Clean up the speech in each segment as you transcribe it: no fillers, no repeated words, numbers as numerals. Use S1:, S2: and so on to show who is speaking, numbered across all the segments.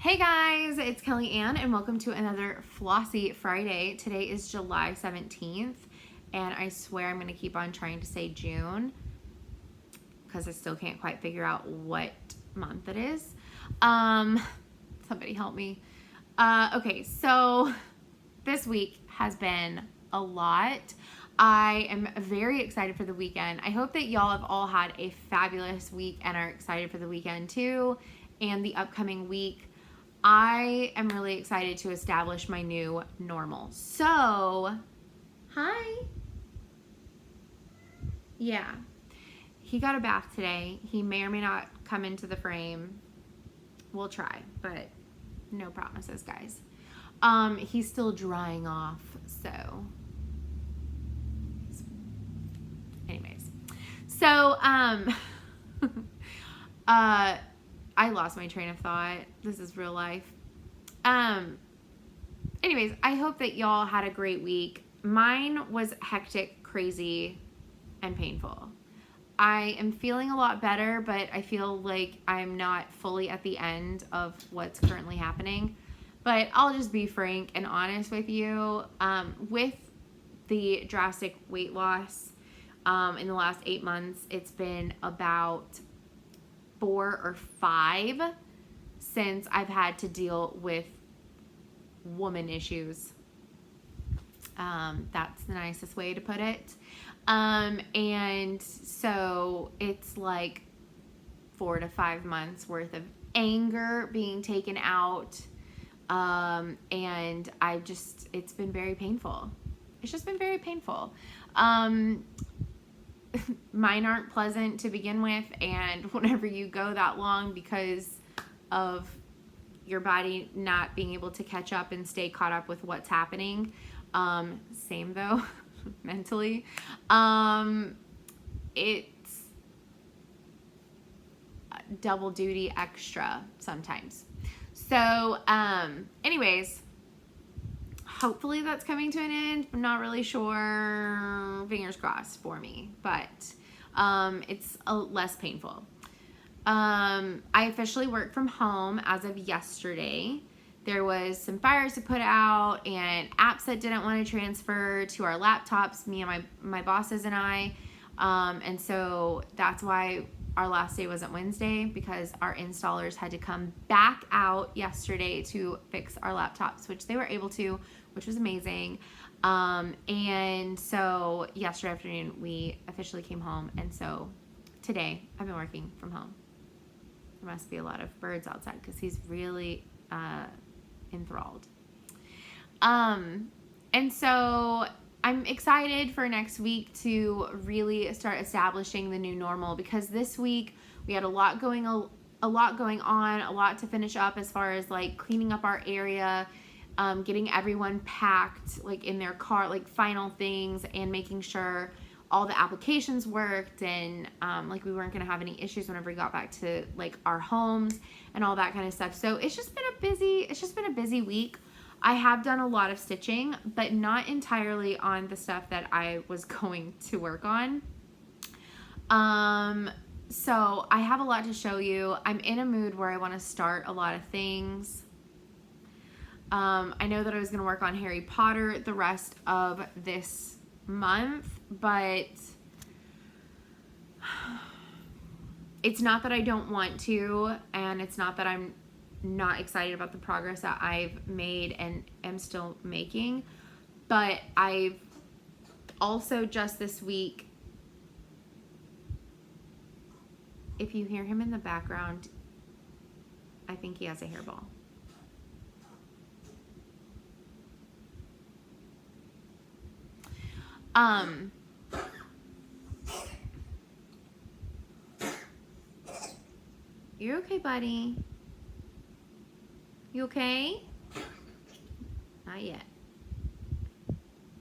S1: Hey guys, it's Kelly Ann and welcome to another Flossy Friday. Today is July 17th and I swear I'm going to keep on trying to say June because I still can't quite figure out what month it is. Somebody help me. Okay, so this week has been a lot. I am very excited for the weekend. I hope that y'all have all had a fabulous week and are excited for the weekend too and the upcoming week. I am really excited to establish my new normal. So, hi. Yeah. He got a bath today. He may or may not come into the frame. We'll try, but no promises, guys. He's still drying off, so. Anyways. So, I lost my train of thought. This is real life. Anyways, I hope that y'all had a great week. Mine was hectic, crazy, and painful. I am feeling a lot better, but I feel like I'm not fully at the end of what's currently happening. But I'll just be frank and honest with you. With the drastic weight loss in the last 8 months, it's been about 4 or 5 since I've had to deal with woman issues. That's the nicest way to put it. And so it's like 4 to 5 months worth of anger being taken out. And it's been very painful. It's just been very painful. Mine aren't pleasant to begin with, and whenever you go that long because of your body not being able to catch up and stay caught up with what's happening, same though, mentally, it's double duty extra sometimes. So, anyways, hopefully that's coming to an end. I'm not really sure. Fingers crossed for me, but it's less painful. I officially work from home as of yesterday. There was some fires to put out and apps that didn't want to transfer to our laptops, me and my bosses and I. And so that's why our last day wasn't Wednesday, because our installers had to come back out yesterday to fix our laptops, which they were able to, which was amazing. And so yesterday afternoon we officially came home, and so today I've been working from home. There must be a lot of birds outside because he's really enthralled. And so I'm excited for next week to really start establishing the new normal, because this week we had a lot going on, a lot to finish up as far as like cleaning up our area, getting everyone packed like in their car, like final things, and making sure all the applications worked, and like we weren't going to have any issues whenever we got back to like our homes and all that kind of stuff. So it's just been a busy week. I have done a lot of stitching, but not entirely on the stuff that I was going to work on. So I have a lot to show you. I'm in a mood where I want to start a lot of things. I know that I was going to work on Harry Potter the rest of this month, but it's not that I don't want to, and it's not that I'm not excited about the progress that I've made and am still making, but I've also just this week, if you hear him in the background, I think he has a hairball. You're okay, buddy? You okay? Not yet.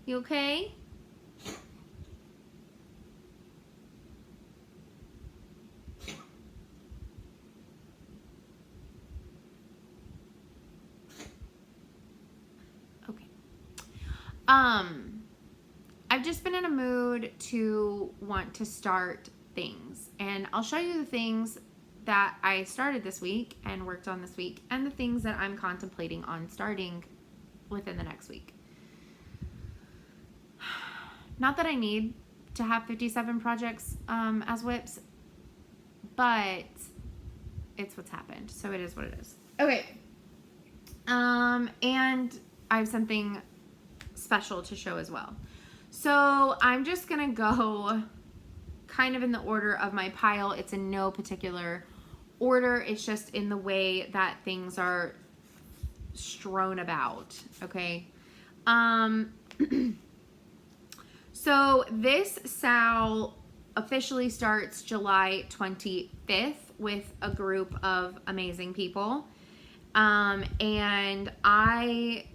S1: You okay? Okay. I've just been in a mood to want to start things, and I'll show you the things that I started this week and worked on this week, and the things that I'm contemplating on starting within the next week. Not that I need to have 57 projects as whips, but it's what's happened, so it is what it is. Okay. And I have something special to show as well. So I'm just gonna go kind of in the order of my pile. It's in no particular order. It's just in the way that things are strewn about. Okay. So this SAL officially starts July 25th with a group of amazing people. And I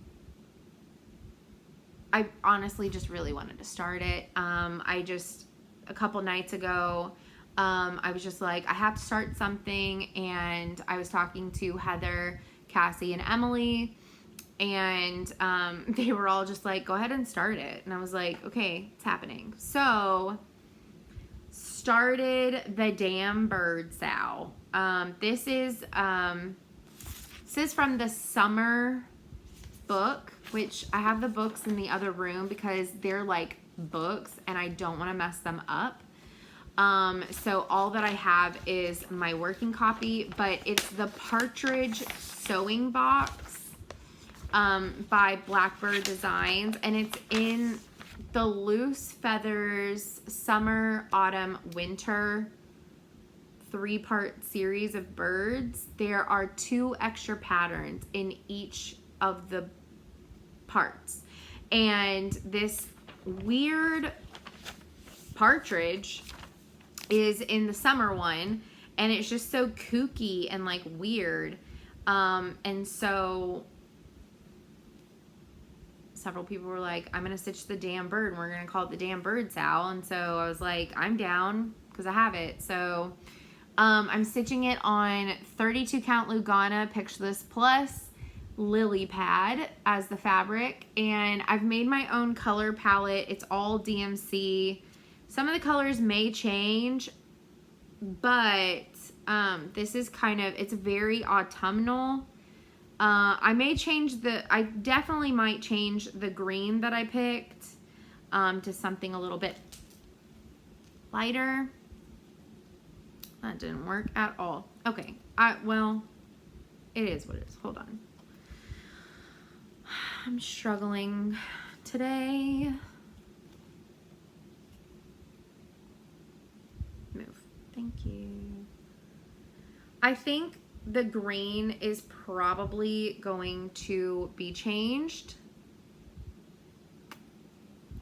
S1: honestly just really wanted to start it. A couple nights ago, I was just like, I have to start something. And I was talking to Heather, Cassie, and Emily, and they were all just like, go ahead and start it. And I was like, okay, it's happening. So started the Damn Bird Sow. This is from the summer book, which I have the books in the other room because they're like books and I don't want to mess them up. So all that I have is my working copy, but it's the Partridge Sewing Box by Blackbird Designs, and it's in the Loose Feathers Summer, Autumn, Winter 3-part series of birds. There are 2 extra patterns in each of the parts, and this weird partridge is in the summer one, and it's just so kooky and like weird. And so several people were like, I'm gonna stitch the damn bird and we're gonna call it the Damn Bird Sow. And so I was like, I'm down because I have it. So I'm stitching it on 32 count Lugana Picture This Plus lily pad as the fabric, and I've made my own color palette. It's all DMC. Some of the colors may change, but this is kind of, it's very autumnal. I definitely might change the green that I picked to something a little bit lighter. That didn't work at all. Okay, well, it is what it is. Hold on. I'm struggling today. Move. Thank you. I think the green is probably going to be changed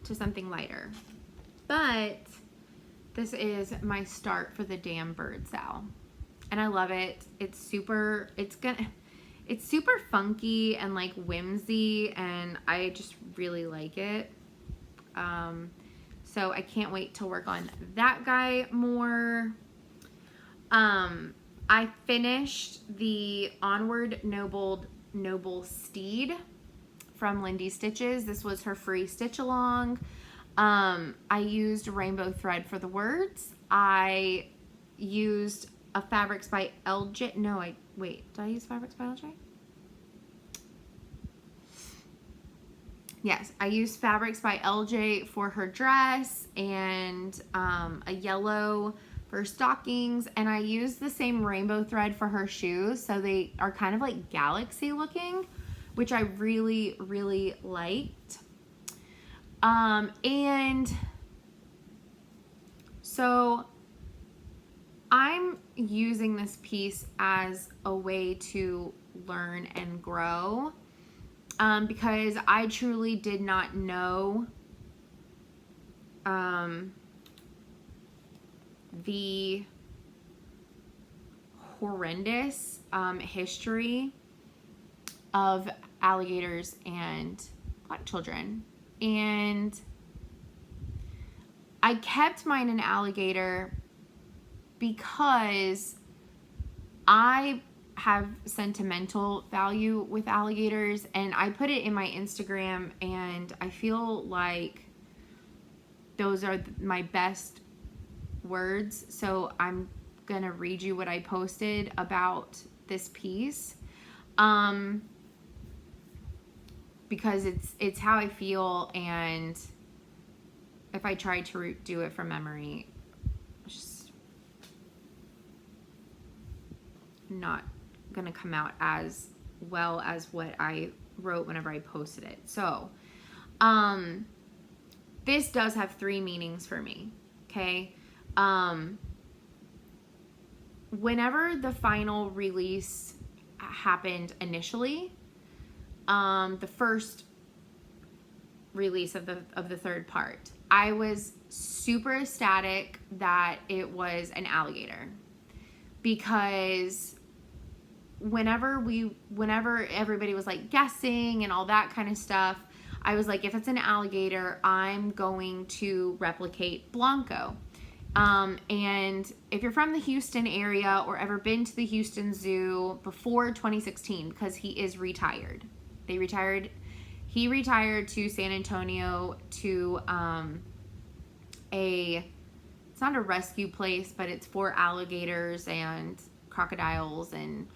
S1: to something lighter. But this is my start for the Damn Bird Sow. And I love it. It's super funky and like whimsy, and I just really like it. So I can't wait to work on that guy more. I finished the Onward Noble Steed from Lindy Stitches. This was her free stitch along. I used rainbow thread for the words. I used a Fabrics by LJ. No, wait, did I use Fabrics by LJ? Yes, I used Fabrics by LJ for her dress, and a yellow for stockings, and I used the same rainbow thread for her shoes, so they are kind of like galaxy looking, which I really, really liked. And so I'm using this piece as a way to learn and grow, because I truly did not know the horrendous history of alligators and black children. And I kept mine an alligator because I have sentimental value with alligators, and I put it in my Instagram, and I feel like those are my best words, so I'm gonna read you what I posted about this piece, because it's how I feel, and if I try to do it from memory, it's just not gonna come out as well as what I wrote whenever I posted it. So, this does have 3 meanings for me, okay? Whenever the final release happened initially, the first release of the third part, I was super ecstatic that it was an alligator, because whenever everybody was like guessing and all that kind of stuff, I was like, if it's an alligator, I'm going to replicate Blanco. And if you're from the Houston area or ever been to the Houston Zoo before 2016, because he is retired. He retired to San Antonio to it's not a rescue place, but it's for alligators and crocodiles and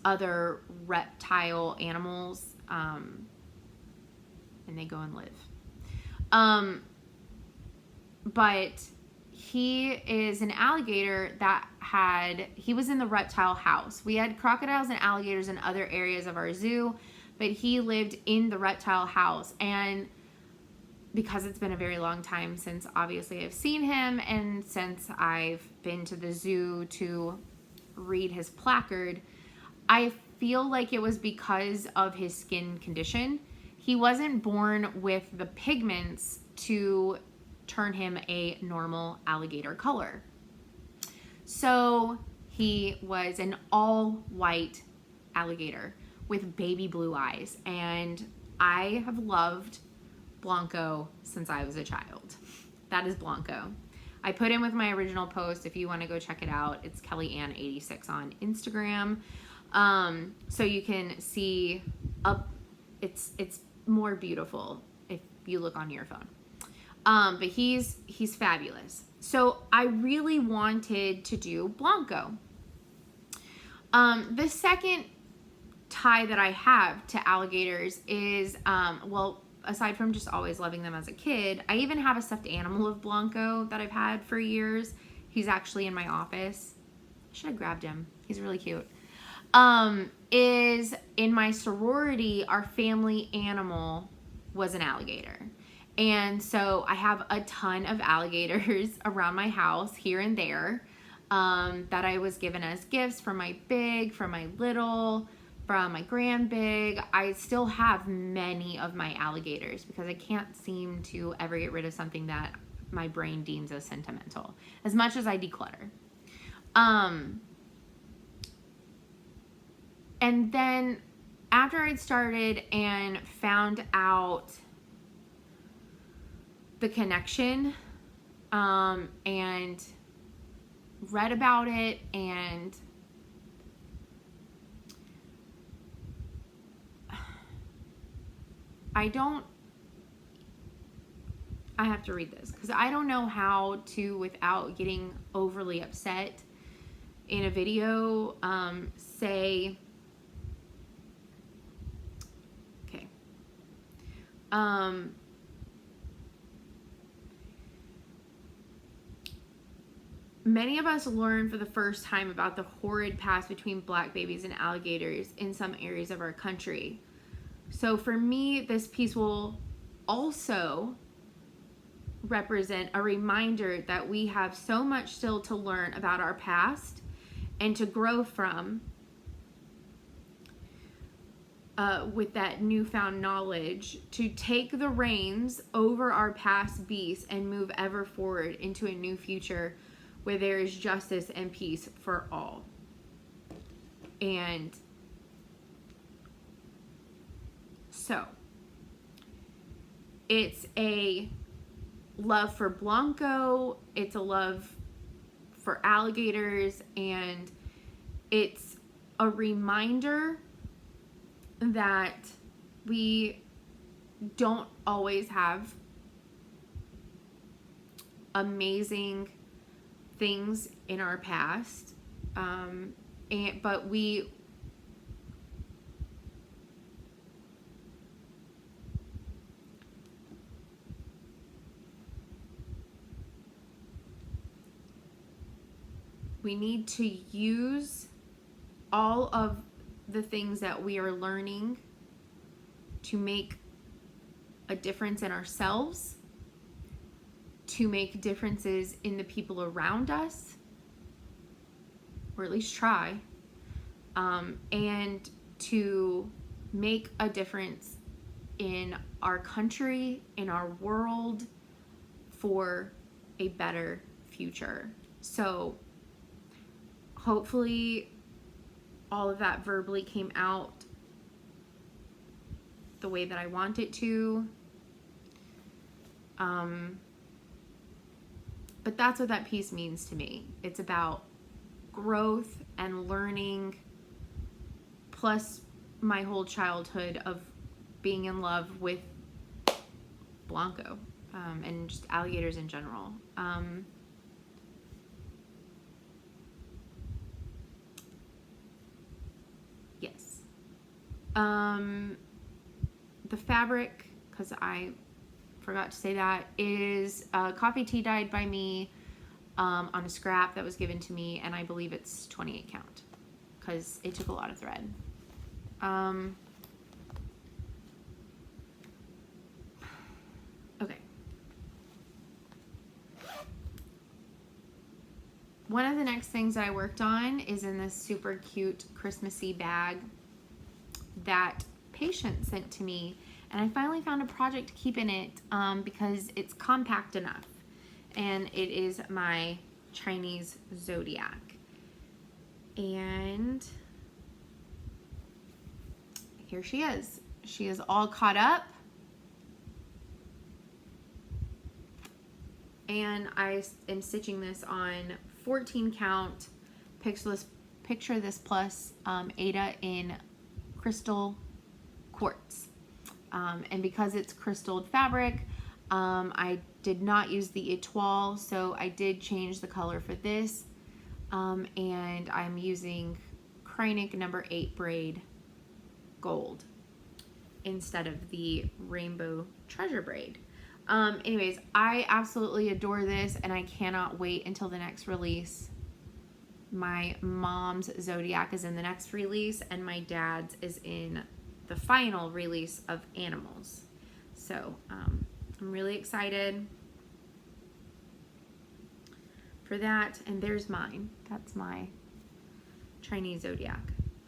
S1: other reptile animals, and they go and live. But he is an alligator that he was in the reptile house. We had crocodiles and alligators in other areas of our zoo, but he lived in the reptile house. And because it's been a very long time since obviously I've seen him, and since I've been to the zoo to read his placard, I feel like it was because of his skin condition. He wasn't born with the pigments to turn him a normal alligator color. So he was an all-white alligator with baby blue eyes, and I have loved Blanco since I was a child. That is Blanco. I put in with my original post, if you want to go check it out. It's KelliAnn86 on Instagram. So you can see it's more beautiful if you look on your phone. But he's fabulous. So I really wanted to do Blanco. The second tie that I have to alligators is, well, aside from just always loving them as a kid, I even have a stuffed animal of Blanco that I've had for years. He's actually in my office. I should have grabbed him. He's really cute. Is in my sorority, our family animal was an alligator. And so I have a ton of alligators around my house here and there, that I was given as gifts from my big, from my little, from my grand big. I still have many of my alligators because I can't seem to ever get rid of something that my brain deems as sentimental, as much as I declutter. And then after I'd started and found out the connection, and read about it, and I have to read this because I don't know how to, without getting overly upset in a video, say, okay, many of us learn for the first time about the horrid past between black babies and alligators in some areas of our country. So for me, this piece will also represent a reminder that we have so much still to learn about our past and to grow from, with that newfound knowledge, to take the reins over our past beasts and move ever forward into a new future where there is justice and peace for all. And so it's a love for Blanco, it's a love for alligators, and it's a reminder that we don't always have amazing things in our past, but we need to use all of the things that we are learning to make a difference in ourselves, to make differences in the people around us, or at least try, and to make a difference in our country, in our world, for a better future. So hopefully all of that verbally came out the way that I want it to. But that's what that piece means to me. It's about growth and learning, plus my whole childhood of being in love with Blanco, and just alligators in general. Yes. The fabric, because I forgot to say that, is coffee tea dyed by me on a scrap that was given to me, and I believe it's 28 count because it took a lot of thread. Okay. One of the next things that I worked on is in this super cute Christmassy bag that Patient sent to me, and I finally found a project to keep in it because it's compact enough, and it is my Chinese zodiac. And here she is. She is all caught up, and I am stitching this on 14 count Picture This Plus Ada in crystal quartz, and because it's crystalled fabric, I did not use the etoile, so I did change the color for this, and I'm using Kreinik number 8 braid gold instead of the rainbow treasure braid. Anyways, I absolutely adore this, and I cannot wait until the next release. My mom's zodiac is in the next release, and my dad's is in the final release of Animals. So I'm really excited for that. And there's mine. That's my Chinese zodiac.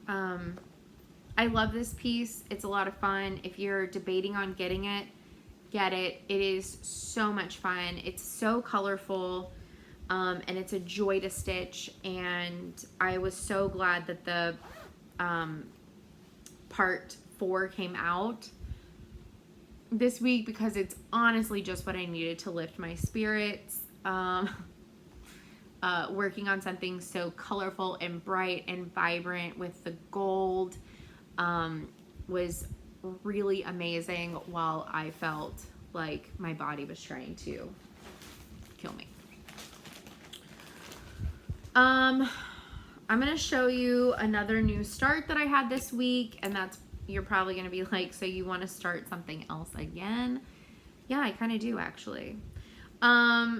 S1: I love this piece. It's a lot of fun. If you're debating on getting it, get it. It is so much fun. It's so colorful, and it's a joy to stitch. And I was so glad that the part 4 came out this week, because it's honestly just what I needed to lift my spirits. Working on something so colorful and bright and vibrant with the gold was really amazing, while I felt like my body was trying to kill me. I'm going to show you another new start that I had this week, and you're probably going to be like, so you want to start something else again? Yeah, I kind of do, actually.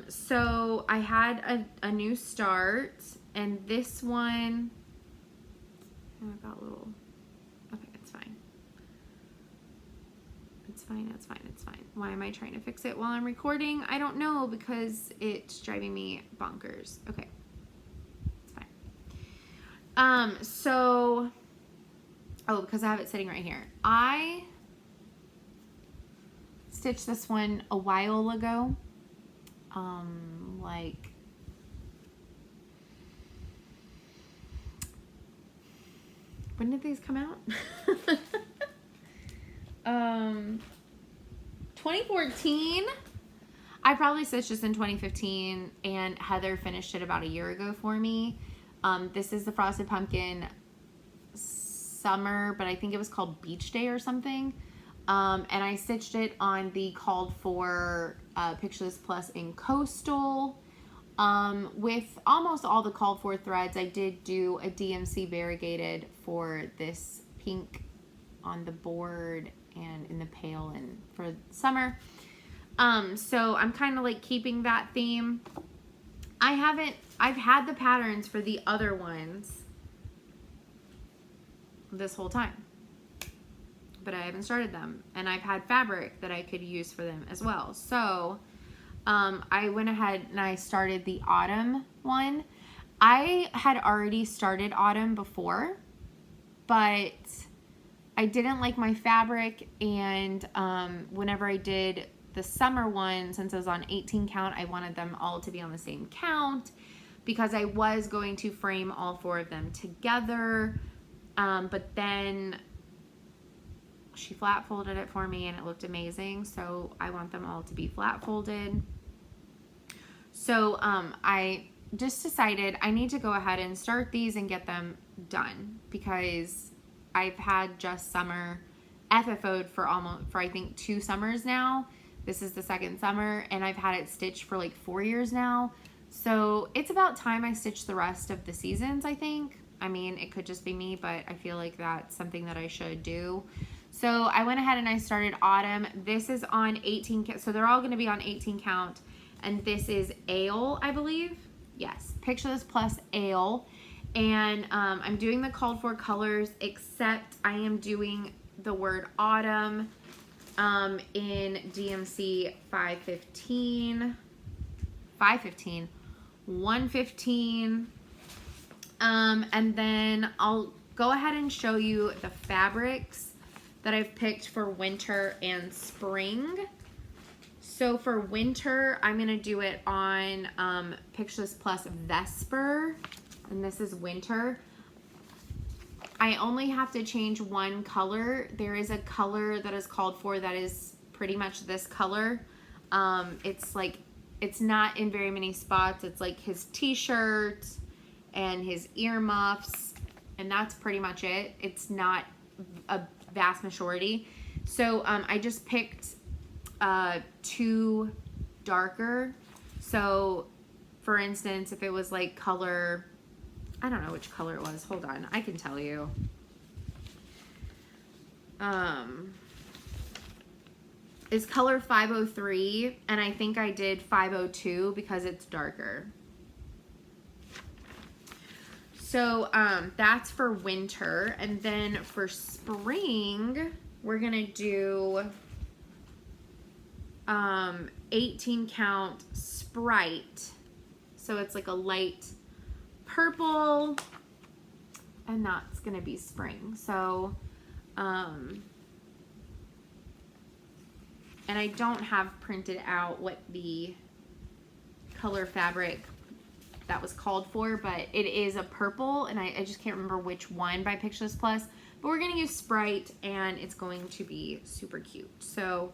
S1: So I had a new start, and this one, I got a little, okay, it's fine. It's fine, it's fine, it's fine. Why am I trying to fix it while I'm recording? I don't know, because it's driving me bonkers. Okay. Because I have it sitting right here. I stitched this one a while ago. Like, when did these come out? 2014. I probably stitched this in 2015, and Heather finished it about a year ago for me. This is the Frosted Pumpkin Summer, but I think it was called Beach Day or something. And I stitched it on the called for Picture This Plus in Coastal. With almost all the called for threads, I did do a DMC variegated for this pink on the board and in the pail and for summer. So I'm kind of like keeping that theme. I've had the patterns for the other ones this whole time, but I haven't started them, and I've had fabric that I could use for them as well. So I went ahead and I started the autumn one. I had already started autumn before, but I didn't like my fabric, and whenever I did the summer one, since I was on 18 count, I wanted them all to be on the same count because I was going to frame all 4 of them together, but then she flat folded it for me and it looked amazing, so I want them all to be flat folded. So I just decided I need to go ahead and start these and get them done because I've had just summer FFO'd for I think 2 summers now. This is the 2nd summer, and I've had it stitched for like 4 years now. So it's about time I stitch the rest of the seasons, I think. I mean, it could just be me, but I feel like that's something that I should do. So I went ahead and I started autumn. This is on 18 count, so they're all going to be on 18 count. And this is ale, I believe. Yes, Picture This plus ale. And I'm doing the called for colors, except I am doing the word autumn in DMC 515, 115, and then I'll go ahead and show you the fabrics that I've picked for winter and spring. So for winter, I'm going to do it on Picture This plus Vesper, and this is winter. I only have to change one color. There is a color that is called for that is pretty much this color. It's like, it's not in very many spots. It's like his t-shirt and his earmuffs, and that's pretty much it. It's not a vast majority. So I just picked 2 darker. So for instance, if it was like color, I don't know which color it was. Hold on, I can tell you. It's color 503, and I think I did 502 because it's darker. So that's for winter, and then for spring, we're gonna do 18 count Sprite. So it's like a light purple, and that's gonna be spring. So and I don't have printed out what the color fabric that was called for, but it is a purple, and I just can't remember which one by Picture This Plus, but we're gonna use Sprite, and it's going to be super cute. So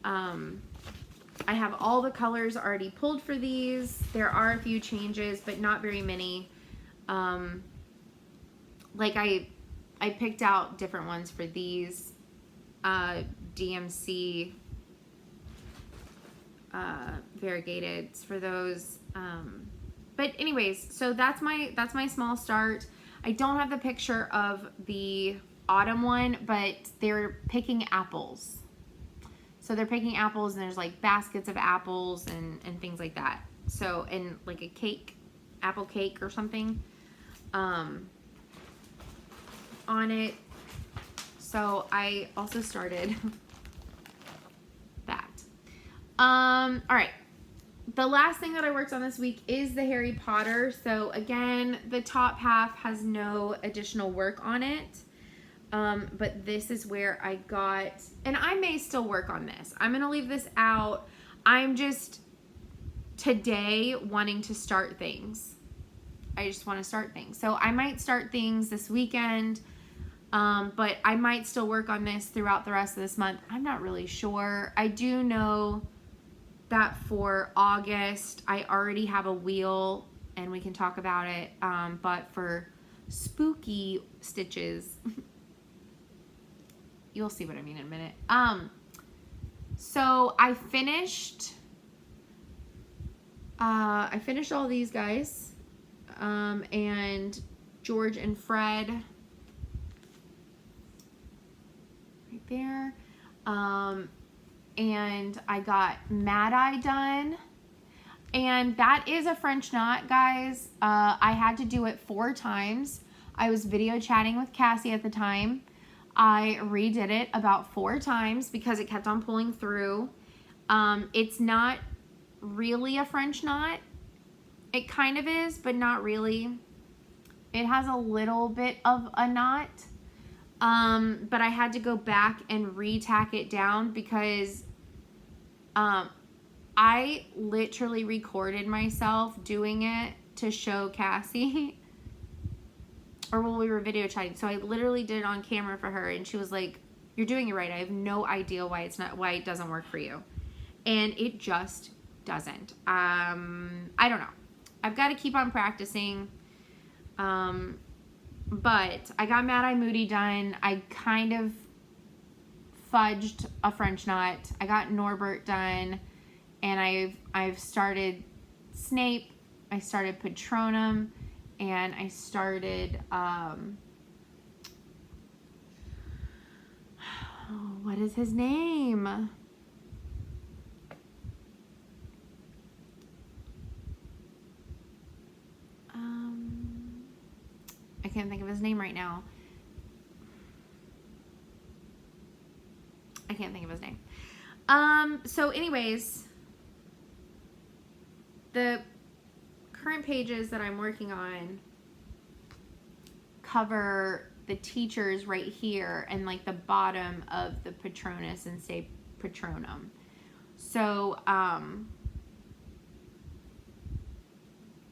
S1: I have all the colors already pulled for these. There are a few changes, but not very many. Like I picked out different ones for these DMC variegated for those. But anyways, so that's my small start. I don't have the picture of the autumn one, but they're picking apples. So they're picking apples, and there's like baskets of apples and things like that. So, and like a cake, apple cake or something on it. So I also started that. All right. The last thing that I worked on this week is the Harry Potter. So again, the top half has no additional work on it. But this is where I got, and I may still work on this. I'm going to leave this out. I'm just today wanting to start things. I just want to start things. So I might start things this weekend, but I might still work on this throughout the rest of this month. I'm not really sure. I do know that for August, I already have a wheel, and we can talk about it. But for spooky stitches, you'll see what I mean in a minute. So I finished I finished all these guys, and George and Fred right there, and I got Mad Eye done, and that is a French knot, guys. I had to do it 4 times. I was video chatting with Cassie at the time. I redid it about 4 times because it kept on pulling through. It's not really a French knot. It kind of is, but not really. It has a little bit of a knot. But I had to go back and re-tack it down because I literally recorded myself doing it to show Cassie. Or when we were video chatting. So I literally did it on camera for her, and she was like, "You're doing it right. I have no idea why it doesn't work for you." And it just doesn't. I don't know. I've got to keep on practicing. But I got Mad Eye Moody done. I kind of fudged a French knot. I got Norbert done, and I've started Snape. I started Patronum, and I started what is his name? I can't think of his name right now. I can't think of his name. So anyways, the current pages that I'm working on cover the teachers right here and like the bottom of the Patronus and say Patronum. So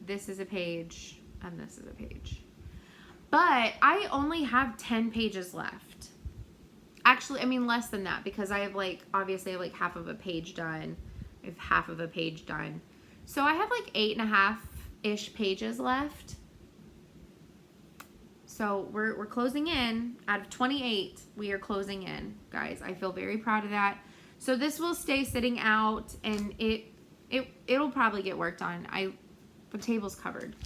S1: this is a page and this is a page. But I only have 10 pages left. Actually, I mean less than that because I have like, obviously I have like half of a page done. I have half of a page done. So I have like 8.5-ish pages left. So we're closing in. Out of 28, we are closing in, guys. I feel very proud of that. So this will stay sitting out, and it'll probably get worked on. The table's covered.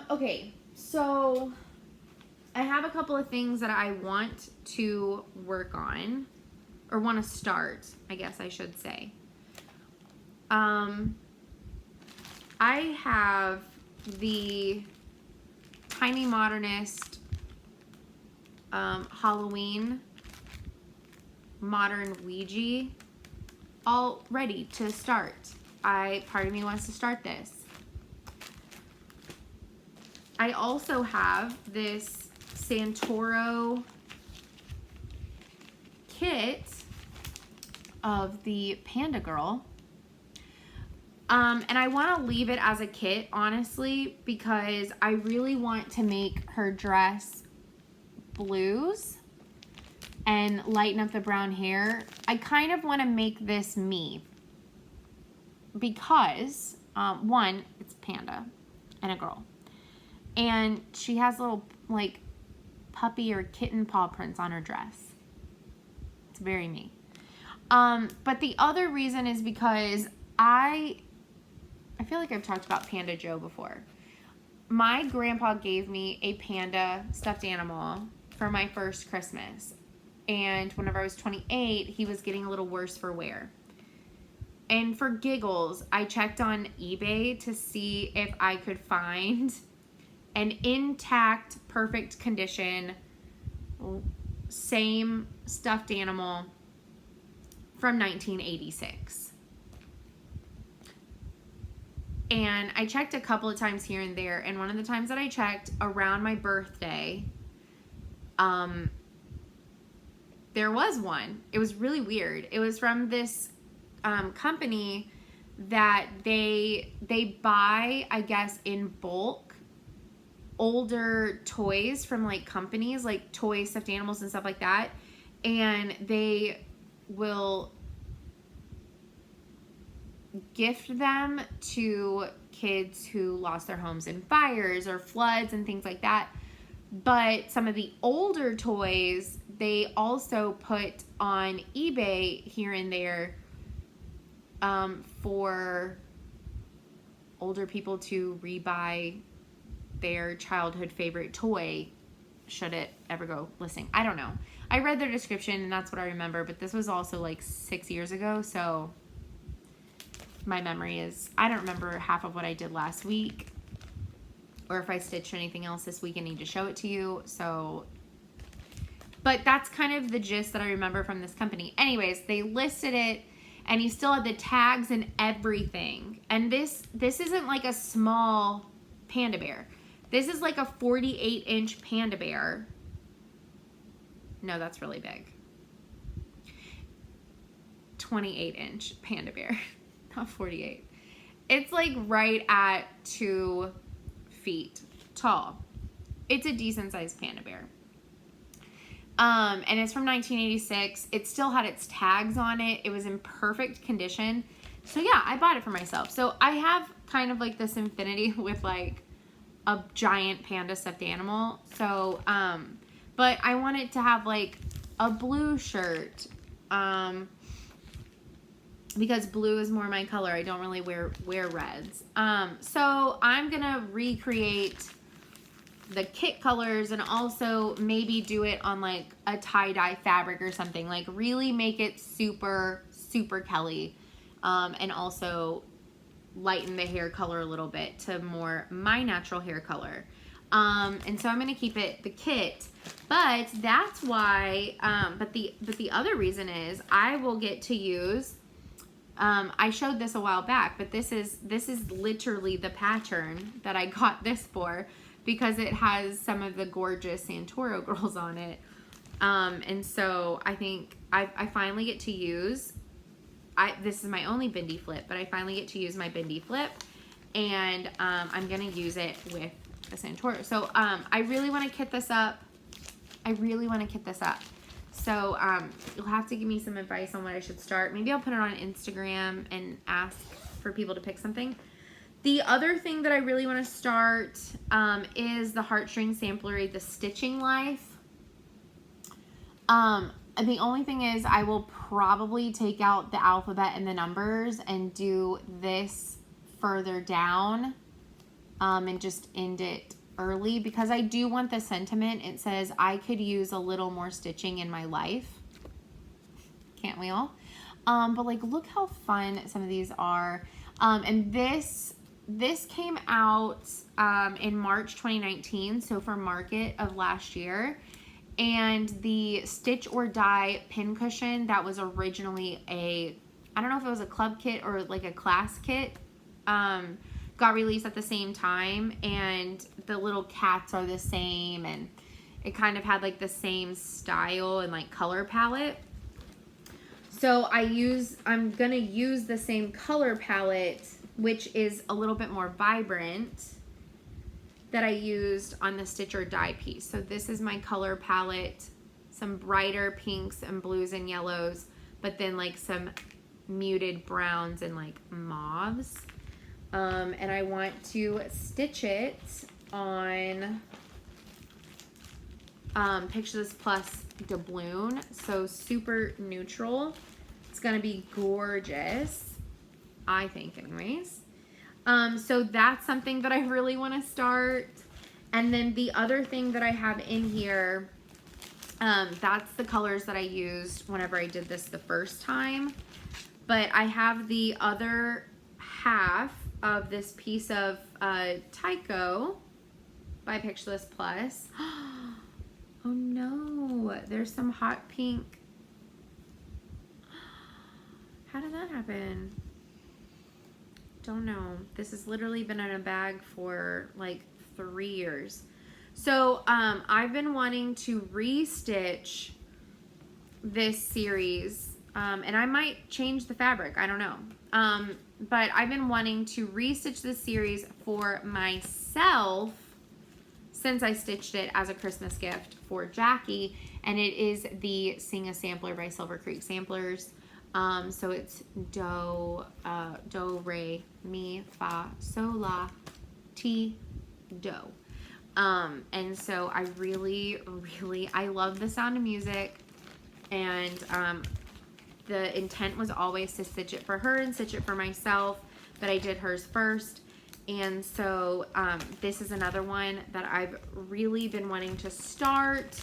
S1: Okay, so I have a couple of things that I want to work on, or want to start, I guess I should say. I have the Tiny Modernist Halloween Modern Ouija all ready to start. Part of me wants to start this. I also have this Santoro kit of the Panda Girl. And I want to leave it as a kit, honestly, because I really want to make her dress blues and lighten up the brown hair. I kind of want to make this me because, one, it's Panda and a girl. And she has little, like, puppy or kitten paw prints on her dress. It's very me. But the other reason is because I feel like I've talked about Panda Joe before. My grandpa gave me a panda stuffed animal for my first Christmas. And whenever I was 28, he was getting a little worse for wear. And for giggles, I checked on eBay to see if I could find an intact, perfect condition, same stuffed animal from 1986. And I checked a couple of times here and there, and one of the times that I checked around my birthday, there was one. It was really weird. It was from this company that they buy, I guess, in bulk, older toys from like companies, like toy stuffed animals and stuff like that, and they will gift them to kids who lost their homes in fires or floods and things like that. But some of the older toys they also put on eBay here and there for older people to rebuy their childhood favorite toy should it ever go missing. I don't know. I read their description and that's what I remember, but this was also like 6 years ago, so my memory is, I don't remember half of what I did last week, or if I stitched anything else this week, I need to show it to you. So, but that's kind of the gist that I remember from this company. Anyways, they listed it, and you still had the tags and everything. And this isn't like a small panda bear. This is like a 48-inch panda bear. No, that's really big. 28-inch panda bear, not 48. It's like right at 2 feet tall. It's a decent sized panda bear. And it's from 1986. It still had its tags on it. It was in perfect condition. So yeah, I bought it for myself. So I have kind of like this infinity with like a giant panda stuffed animal. So, but I wanted to have like a blue shirt, because blue is more my color. I don't really wear reds. So I'm gonna recreate the kit colors and also maybe do it on like a tie-dye fabric or something, like really make it super, super Kelli, and also lighten the hair color a little bit to more my natural hair color. And so I'm going to keep it the kit, but that's why, but the other reason is I will get to use, I showed this a while back, but this is literally the pattern that I got this for, because it has some of the gorgeous Santoro girls on it. And so I think I finally get to use, this is my only bindi flip, but I finally get to use my bindi flip, and I'm going to use it with a Santoro. So I really want to kit this up. So you'll have to give me some advice on what I should start. Maybe I'll put it on Instagram and ask for people to pick something. The other thing that I really want to start is the Heartstring Samplery, the Stitching Life. The only thing is I will probably take out the alphabet and the numbers and do this further down, and just end it early, because I do want the sentiment. It says I could use a little more stitching in my life. Can't we all? But like, look how fun some of these are. And this came out in March 2019, so for Market of last year. And the Stitch or Die pincushion that was originally I don't know if it was a club kit or like a class kit, got released at the same time, and the little cats are the same, and it kind of had like the same style and like color palette. So I'm gonna use the same color palette, which is a little bit more vibrant, that I used on the Stitch or Die piece. So this is my color palette, some brighter pinks and blues and yellows, but then like some muted browns and like mauves. And I want to stitch it on Picture This Plus doubloon, so super neutral. It's gonna be gorgeous, I think, anyways. So that's something that I really want to start. And then the other thing that I have in here, that's the colors that I used whenever I did this the first time. But I have the other half of this piece of Tycho by Picture This Plus. Oh no, there's some hot pink. How did that happen? Don't know. This has literally been in a bag for like 3 years. So I've been wanting to restitch this series, and I might change the fabric, I don't know. But I've been wanting to restitch this series for myself since I stitched it as a Christmas gift for Jackie, and it is the Sing a Sampler by Silver Creek Samplers. So it's do, re, mi, fa, sol, la, ti, do. And so I really, I love the sound of music, and the intent was always to stitch it for her and stitch it for myself, but I did hers first. And so this is another one that I've really been wanting to start.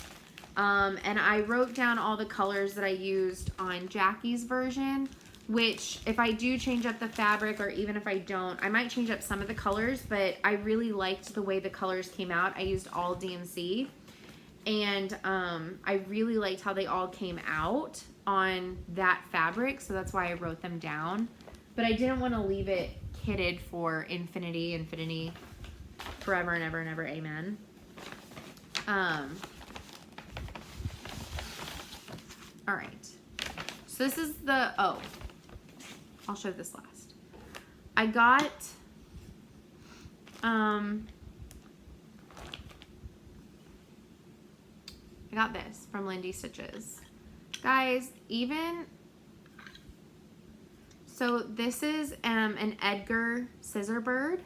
S1: And I wrote down all the colors that I used on Jackie's version, which if I do change up the fabric, or even if I don't, I might change up some of the colors, but I really liked the way the colors came out. I used all DMC, and I really liked how they all came out on that fabric, so that's why I wrote them down. But I didn't want to leave it kitted for infinity, forever and ever and ever, amen. All right, so this is the, oh, I'll show this last. I got, this from Lindy Stitches. Guys, even, so this is an Edgar scissor bird.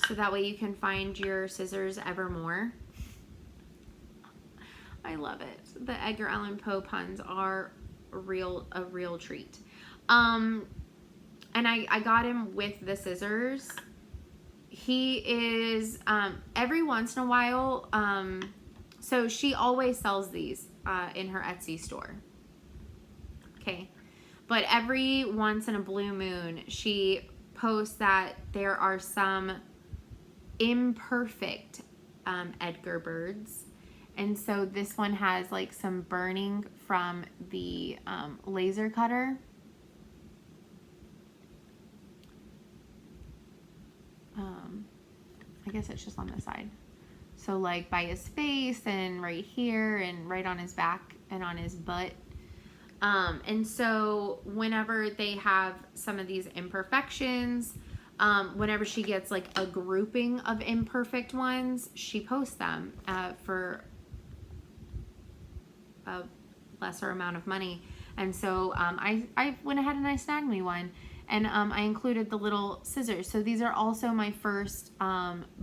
S1: So that way you can find your scissors evermore. I love it. The Edgar Allan Poe puns are a real treat. And I got him with the scissors. He is, every once in a while, so she always sells these in her Etsy store. Okay. But every once in a blue moon, she posts that there are some imperfect Edgar birds. And so this one has like some burning from the laser cutter. I guess it's just on the side. So like by his face and right here and right on his back and on his butt. And so whenever they have some of these imperfections, whenever she gets like a grouping of imperfect ones, she posts them for a lesser amount of money. And so I went ahead and I snagged me one, and I included the little scissors. So these are also my first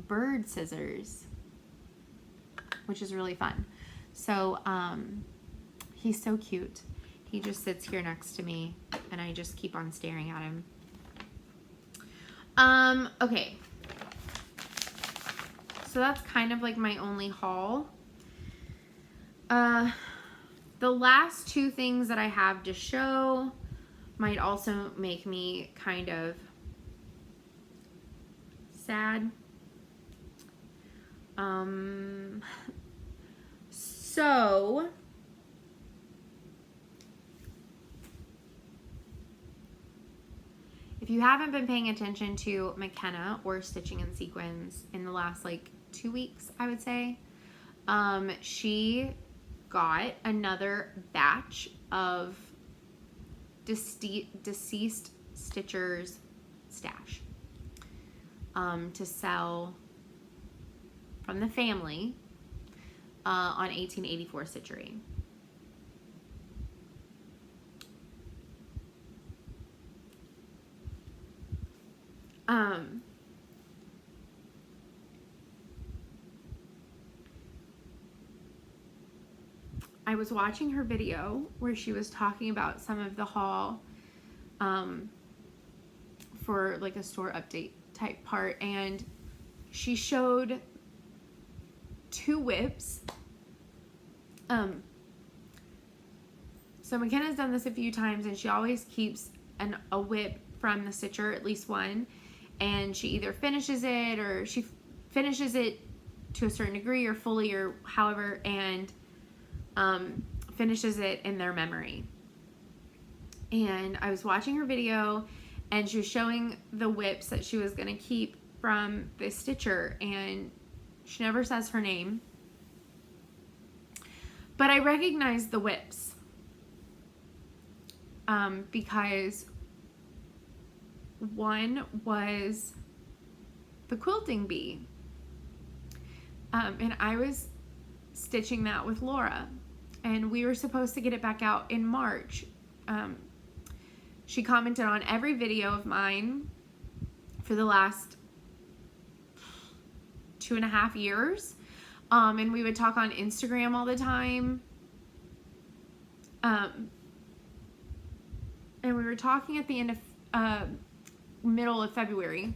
S1: bird scissors, which is really fun. So he's so cute. He just sits here next to me and I just keep on staring at him. Okay. So that's kind of like my only haul. The last two things that I have to show might also make me kind of sad. So if you haven't been paying attention to McKenna or Stitching in Sequins in the last like 2 weeks, I would say, she got another batch of deceased stitchers stash to sell from the family on 1884 Stitchery. I was watching her video where she was talking about some of the haul for like a store update type part, and she showed 2 whips. So McKenna's done this a few times, and she always keeps a whip from the stitcher, at least one, and she either finishes it or she finishes it to a certain degree or fully or however, and finishes it in their memory. And I was watching her video and she was showing the whips that she was going to keep from the stitcher, and she never says her name, but I recognized the whips because one was the quilting bee, and I was stitching that with Laura, and we were supposed to get it back out in March. She commented on every video of mine for the last 2.5 years, and we would talk on Instagram all the time. and we were talking at the end of middle of February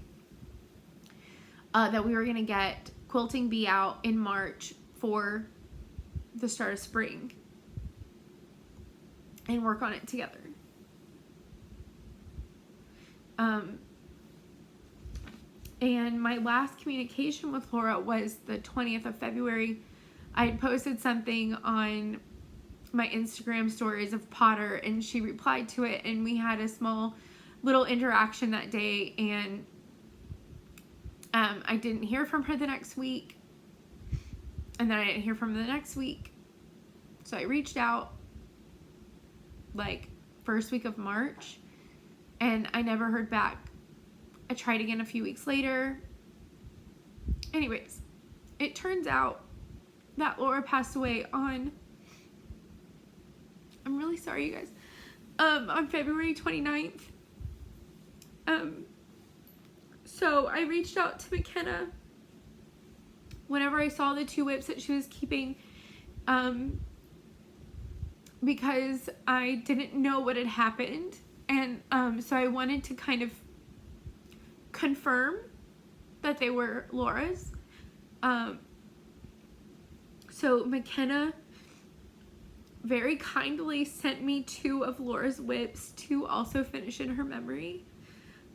S1: that we were gonna get Quilting Bee out in March for the start of spring and work on it together. And my last communication with Laura was the 20th of February. I had posted something on my Instagram stories of Potter, and she replied to it, and we had a small little interaction that day, and I didn't hear from her the next week, and then I didn't hear from her the next week, so I reached out like first week of March, and I never heard back. I tried again a few weeks later. Anyways, it turns out that Laura passed away on, I'm really sorry you guys, on February 29th. So I reached out to McKenna whenever I saw the 2 whips that she was keeping, because I didn't know what had happened, and so I wanted to kind of confirm that they were Laura's. So McKenna very kindly sent me 2 of Laura's whips to also finish in her memory.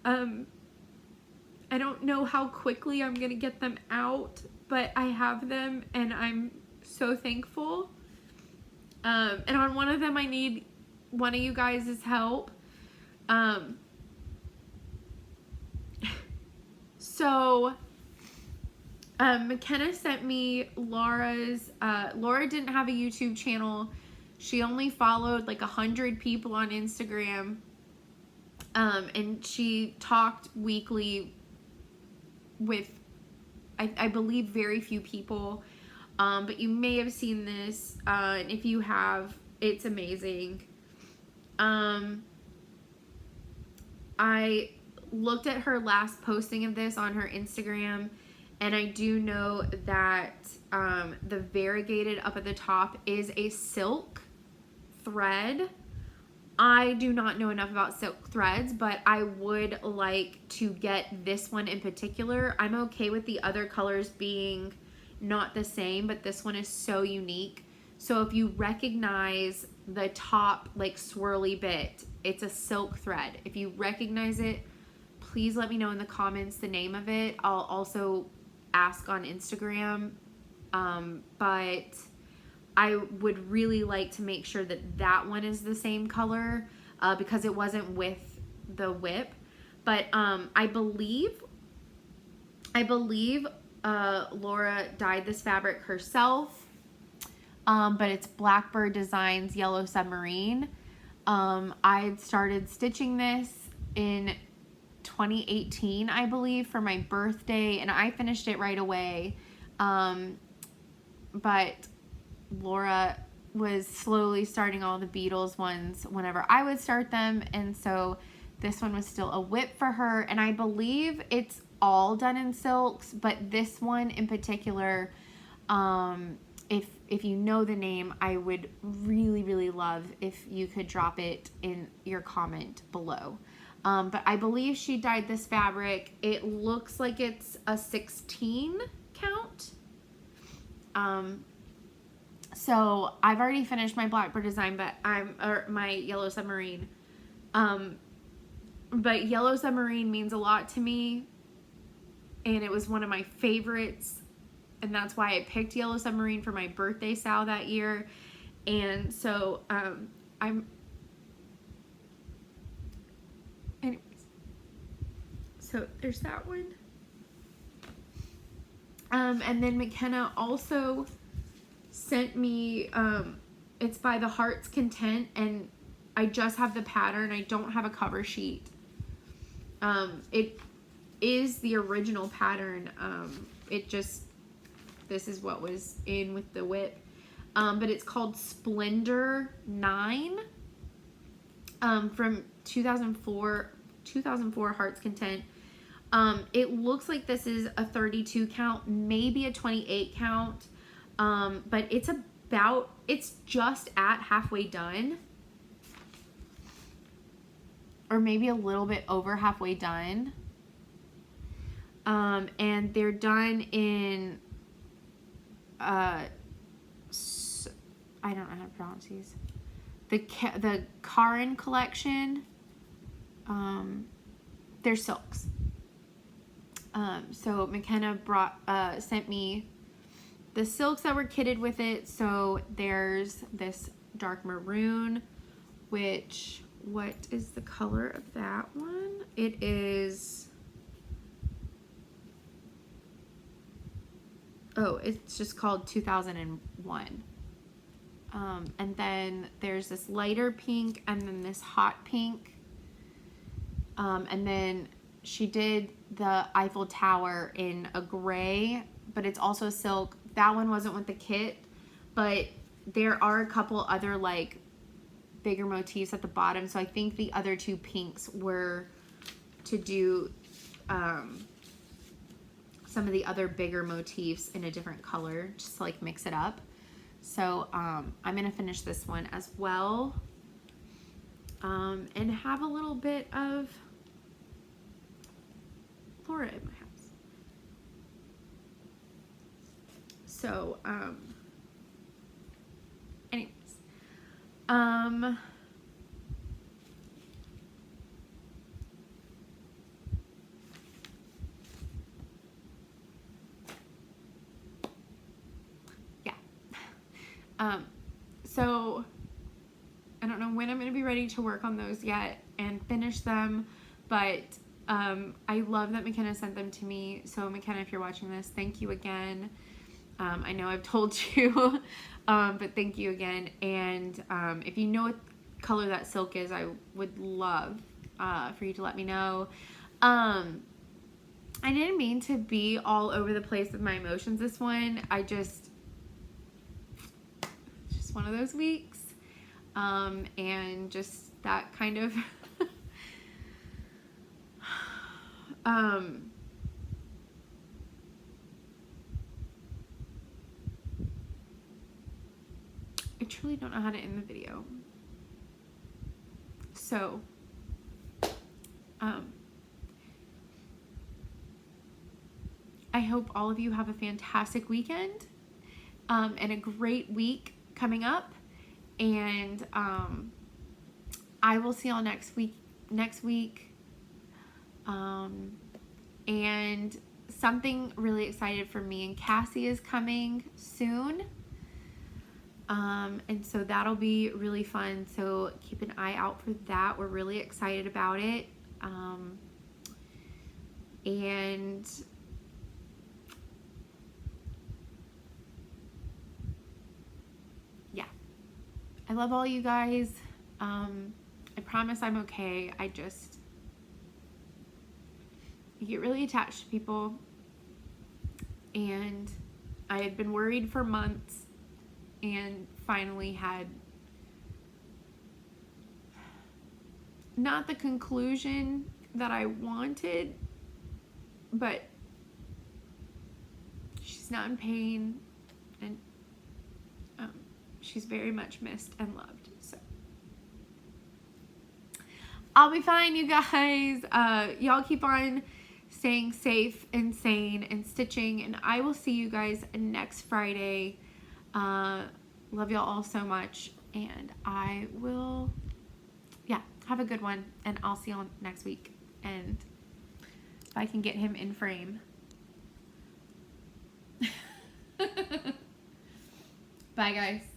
S1: I don't know how quickly I'm gonna get them out, but I have them, and I'm so thankful. And on one of them I need one of you guys' help. So McKenna sent me Laura's, Laura didn't have a YouTube channel. She only followed like 100 people on Instagram, and she talked weekly with, I believe, very few people, but you may have seen this, and if you have, it's amazing. I looked at her last posting of this on her Instagram, and I do know that the variegated up at the top is a silk thread. I do not know enough about silk threads, but I would like to get this one in particular. I'm okay with the other colors being not the same, but this one is so unique. So if you recognize the top like swirly bit, it's a silk thread. If you recognize it, please let me know in the comments the name of it. I'll also ask on Instagram, but I would really like to make sure that that one is the same color, because it wasn't with the whip. But I believe Laura dyed this fabric herself, but it's Blackbird Designs Yellow Submarine. I had started stitching this in 2018, I believe, for my birthday, and I finished it right away. But Laura was slowly starting all the Beatles ones whenever I would start them, and so this one was still a whip for her, and I believe it's all done in silks, but this one in particular, if you know the name, I would really love if you could drop it in your comment below. But I believe she dyed this fabric. It looks like it's a 16 count. So I've already finished my Blackbird design, but my Yellow Submarine. But Yellow Submarine means a lot to me, and it was one of my favorites, and that's why I picked Yellow Submarine for my birthday sal that year. And so anyways, so there's that one. And then McKenna also sent me, it's by the Heart's Content, and I just have the pattern. I don't have a cover sheet. It is the original pattern. This is what was in with the whip. But it's called Splendor 9, from 2004 Heart's Content. It looks like this is a 32 count, maybe a 28 count. But it's just at halfway done. or maybe a little bit over halfway done. And they're done in, I don't know how to pronounce these. The Karin collection, they're silks. So McKenna sent me the silks that were kitted with it. So there's this dark maroon, which, what is the color of that one? It is, oh, it's just called 2001. And then there's this lighter pink and then this hot pink. And then she did the Eiffel Tower in a gray, but it's also silk. That one wasn't with the kit, but there are a couple other like bigger motifs at the bottom. So I think the other two pinks were to do some of the other bigger motifs in a different color, just to like mix it up. So I'm gonna finish this one as well, and have a little bit of Flora in my house. So anyways, yeah. So I don't know when I'm going to be ready to work on those yet and finish them, but I love that McKenna sent them to me. So McKenna, if you're watching this, thank you again. I know I've told you, but thank you again. And if you know what color that silk is, I would love for you to let me know. I didn't mean to be all over the place with my emotions this one. It's just one of those weeks. And just that kind of I truly don't know how to end the video. So I hope all of you have a fantastic weekend and a great week coming up. And I will see y'all next week. And something really excited for me and Cassie is coming soon. And so that'll be really fun. So keep an eye out for that. We're really excited about it. And yeah, I love all you guys. I promise I'm okay. I get really attached to people, and I had been worried for months and finally had not the conclusion that I wanted, but she's not in pain, and she's very much missed and loved. So I'll be fine, you guys. Y'all keep on staying safe and sane and stitching, and I will see you guys next Friday. Love y'all all so much, and I will, yeah, have a good one, and I'll see y'all next week. And if I can get him in frame. Bye, guys.